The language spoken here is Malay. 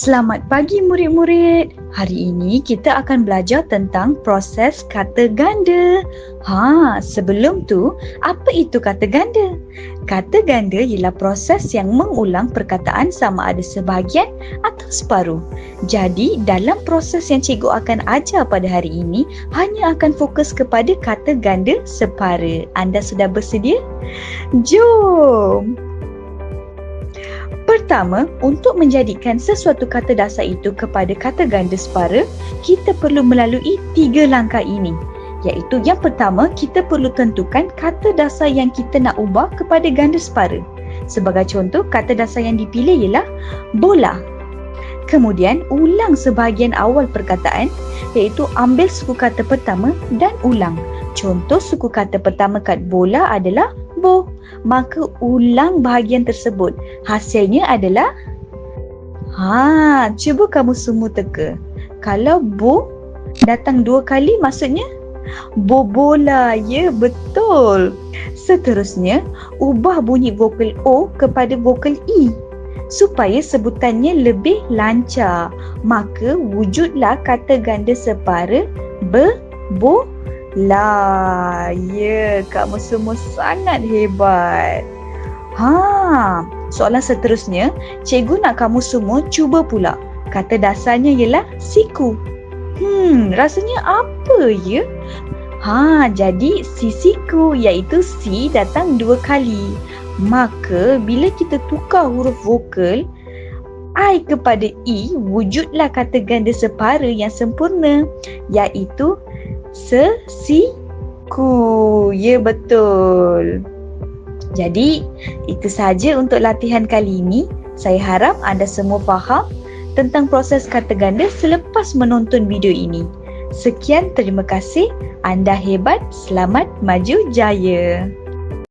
Selamat pagi murid-murid. Hari ini kita akan belajar tentang proses kata ganda. Sebelum tu, apa itu kata ganda? Kata ganda ialah proses yang mengulang perkataan sama ada sebahagian atau separuh. Jadi, dalam proses yang cikgu akan ajar pada hari ini, hanya akan fokus kepada kata ganda separa. Anda sudah bersedia? Jom! Pertama, untuk menjadikan sesuatu kata dasar itu kepada kata ganda separa, kita perlu melalui 3 langkah ini. Iaitu yang pertama, kita perlu tentukan kata dasar yang kita nak ubah kepada ganda separa. Sebagai contoh, kata dasar yang dipilih ialah bola. Kemudian, ulang sebahagian awal perkataan, iaitu ambil suku kata pertama dan ulang. Contoh suku kata pertama kat bola adalah bo. Maka ulang bahagian tersebut. Hasilnya adalah cuba kamu semua teka. Kalau bo datang 2 kali maksudnya bobola. Ya, betul. Seterusnya, ubah bunyi vokal O kepada vokal I supaya sebutannya lebih lancar. Maka wujudlah kata ganda separa bola. Ya, kamu semua sangat hebat. Soalan seterusnya, cikgu nak kamu semua cuba pula. Kata dasarnya ialah siku. Rasanya apa ya? Jadi siku iaitu si datang 2 kali. Maka bila kita tukar huruf vokal I kepada I, wujudlah kata ganda separa yang sempurna, iaitu sesiku. Ya, betul. Jadi, itu sahaja untuk latihan kali ini. Saya harap anda semua faham tentang proses kata ganda selepas menonton video ini. Sekian, terima kasih. Anda hebat. Selamat maju jaya.